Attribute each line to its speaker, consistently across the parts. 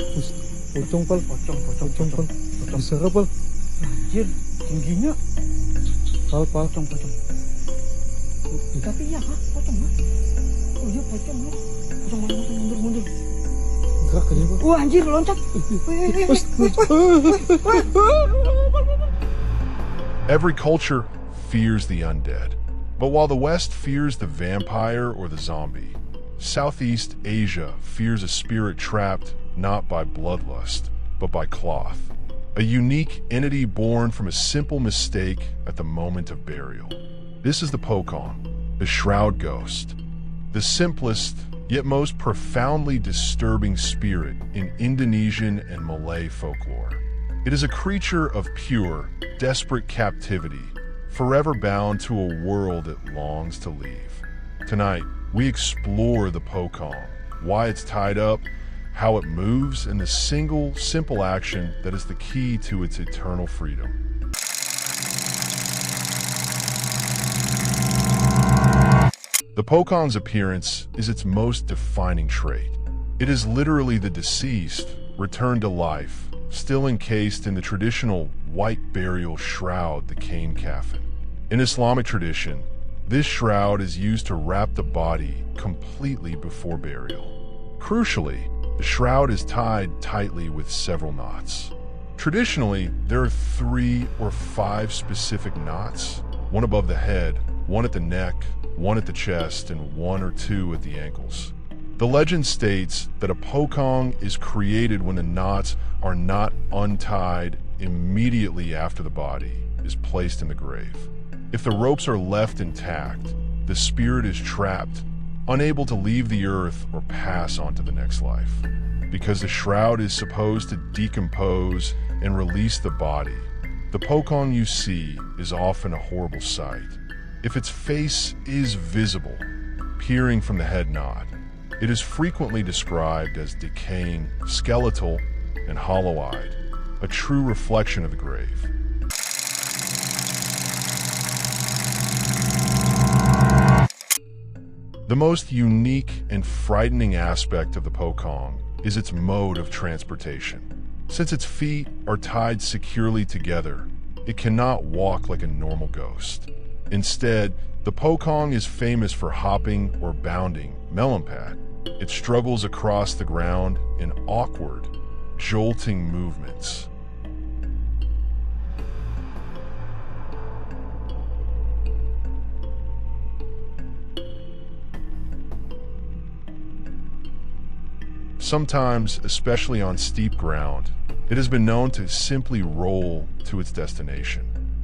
Speaker 1: Pocong pal. Pocong pal. Diserap pal.
Speaker 2: Anjir, tingginya.
Speaker 1: Pal.
Speaker 2: Pocong. Tapi iya kah? Pocong kah? Oh iya pocong loh. Pocong mundur.
Speaker 1: Gerak ke dia pal.
Speaker 2: Wah anjir loncat.
Speaker 3: Every culture fears the undead. But while the West fears the vampire or the zombie, Southeast Asia fears a spirit trapped not by bloodlust, but by cloth. A unique entity born from a simple mistake at the moment of burial. This is the Pocong, the shroud ghost, the simplest yet most profoundly disturbing spirit in Indonesian and Malay folklore. It is a creature of pure, desperate captivity, forever bound to a world it longs to leave. Tonight, we explore the Pocong, why it's tied up, how it moves, and the simple action that is the key to its eternal freedom. The Pocong's appearance is its most defining trait. It is literally the deceased, returned to life, still encased in the traditional white burial shroud, the kain kafan. In Islamic tradition, this shroud is used to wrap the body completely before burial. Crucially, the shroud is tied tightly with several knots. Traditionally, there are 3 or 5 specific knots, one above the head, one at the neck, one at the chest, and 1 or 2 at the ankles. The legend states that a Pocong is created when the knots are not untied immediately after the body is placed in the grave. If the ropes are left intact, the spirit is trapped, unable to leave the earth or pass on to the next life. Because the shroud is supposed to decompose and release the body, the Pocong you see is often a horrible sight. If its face is visible, peering from the head knot, it is frequently described as decaying, skeletal, and hollow-eyed, a true reflection of the grave. The most unique and frightening aspect of the Pocong is its mode of transportation. Since its feet are tied securely together, it cannot walk like a normal ghost. Instead, the Pocong is famous for hopping or bounding, melonpad. It struggles across the ground in awkward, jolting movements. Sometimes, especially on steep ground, it has been known to simply roll to its destination.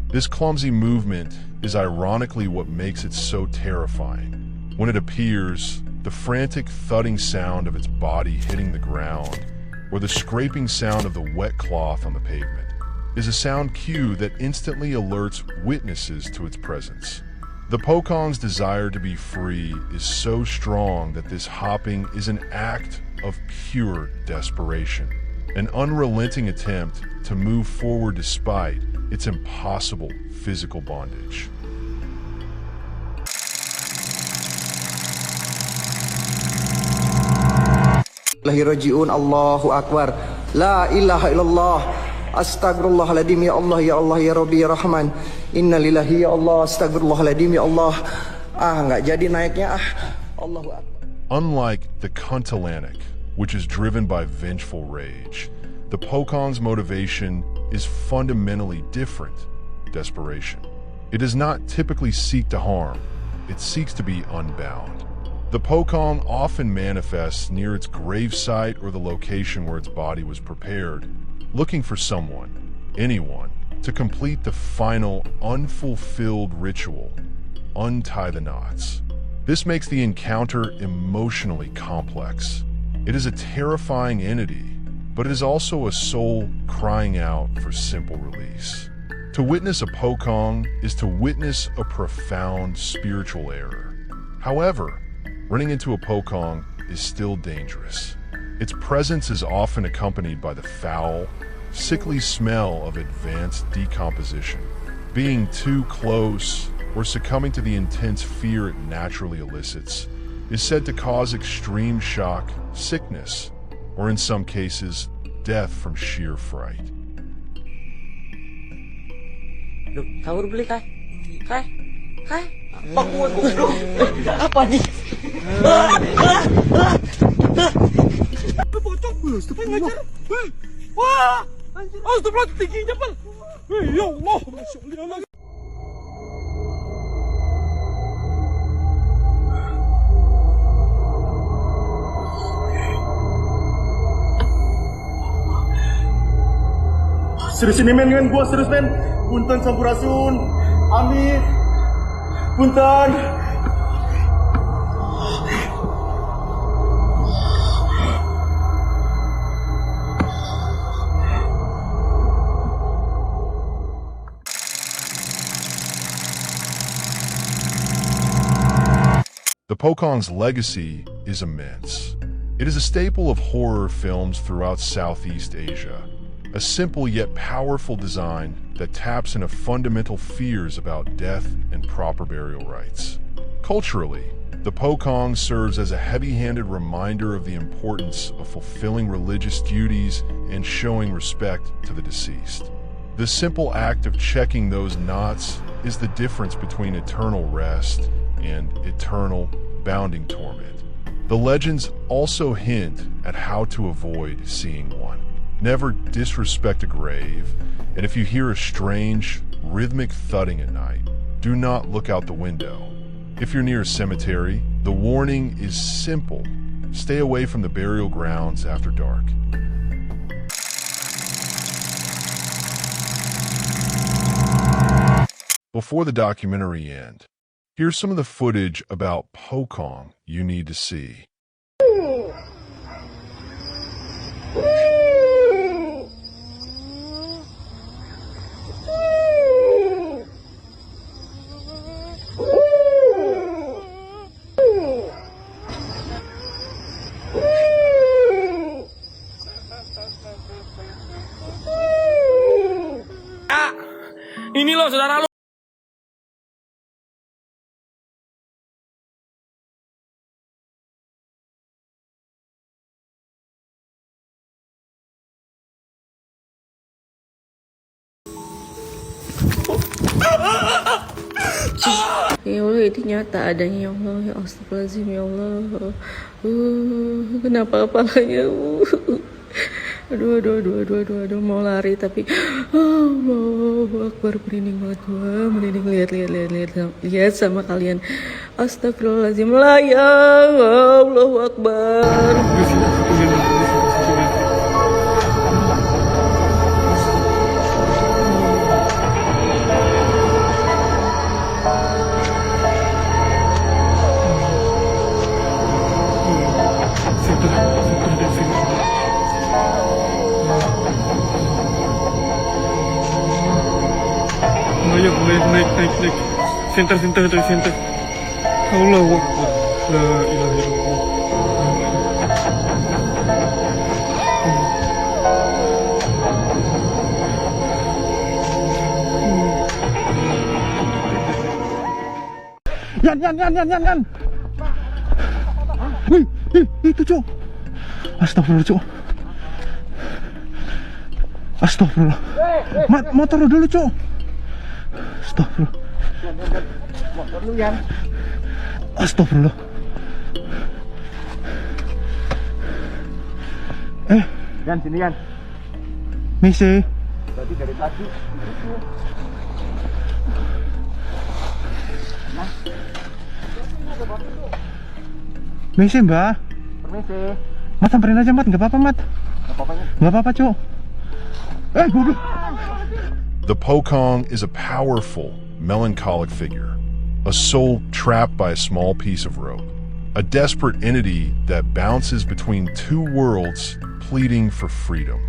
Speaker 3: This clumsy movement is ironically what makes it so terrifying. When it appears, the frantic thudding sound of its body hitting the ground, or the scraping sound of the wet cloth on the pavement, is a sound cue that instantly alerts witnesses to its presence. The Pocong's desire to be free is so strong that this hopping is an act of pure desperation, an unrelenting attempt to move forward despite its impossible physical bondage.
Speaker 4: Lahirajiun Allahu Akbar. La ilaha illallah. Astagfirullahaladzim ya Allah ya Rabbi ya Rahman. Inna lillahi ya Allah. Astagfirullahaladzim ya Allah. Nggak jadi naiknya Allahu Akbar.
Speaker 3: Unlike the Kuntilanak, which is driven by vengeful rage, the Pocong's motivation is fundamentally different: desperation. It does not typically seek to harm, it seeks to be unbound. The Pocong often manifests near its gravesite or the location where its body was prepared, looking for someone, anyone, to complete the final unfulfilled ritual: untie the knots. This makes the encounter emotionally complex. It is a terrifying entity, but it is also a soul crying out for simple release. To witness a Pocong is to witness a profound spiritual error. However, running into a Pocong is still dangerous. Its presence is often accompanied by the foul, sickly smell of advanced decomposition. Being too close or succumbing to the intense fear it naturally elicits is said to cause extreme shock, sickness, or in some cases, death from sheer fright.
Speaker 2: Duh, sahur beli Kai. Kai. Apa gua goblok? Apa nih? Pocong. Ngajar. Wah, anjir. Astagfirullah tingginya, Pal. Ya Allah, Masya Allah.
Speaker 5: Serius ini men, gua serius men. Punten sampurasun. Amit. Punten.
Speaker 3: The Pocong's legacy is immense. It is a staple of horror films throughout Southeast Asia. A simple yet powerful design that taps into fundamental fears about death and proper burial rites. Culturally, the Pocong serves as a heavy-handed reminder of the importance of fulfilling religious duties and showing respect to the deceased. The simple act of checking those knots is the difference between eternal rest and eternal bounding torment. The legends also hint at how to avoid seeing one. Never disrespect a grave, and if you hear a strange, rhythmic thudding at night, do not look out the window. If you're near a cemetery, the warning is simple. Stay away from the burial grounds after dark. Before the documentary ends, here's some of the footage about Pocong you need to see.
Speaker 2: Ini loh saudara lo.
Speaker 6: Ya Allah, ini nyata adanya, ya Allah. Ya astagfirullahaladzim, ya Allah. Kenapa kepalanya? Aduh, mau lari tapi Allahu Akbar, merinding banget gua, merinding lihat sama kalian. Astagfirullahaladzim lah, ya Allahu Akbar.
Speaker 5: Naik. Center. Allahu Akbar. La ilaha illallah. Yan. Wih, itu Cuk. Astagfirullah Cuk. Astagfirullah. Motor lu dulu Cuk. Astagfirullah.
Speaker 2: Motor lu Yan.
Speaker 5: Astagfirullah.
Speaker 2: Yan sini Yan.
Speaker 5: Misi.
Speaker 2: Berarti dari tadi itu. Nah.
Speaker 5: Misi Mbak.
Speaker 2: Permisi.
Speaker 5: Mat samperin aja Mat, nggak apa-apa Mat. Nggak apa-apa Cuk. Goblok.
Speaker 3: The Pocong is a powerful, melancholic figure, a soul trapped by a small piece of rope, a desperate entity that bounces between two worlds, pleading for freedom.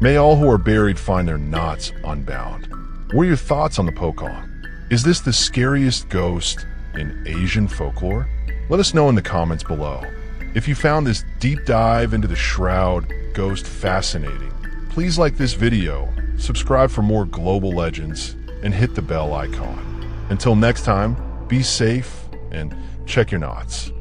Speaker 3: May all who are buried find their knots unbound. What are your thoughts on the Pocong? Is this the scariest ghost in Asian folklore? Let us know in the comments below. If you found this deep dive into the shroud ghost fascinating, please like this video, subscribe for more global legends, and hit the bell icon. Until next time, be safe and check your knots.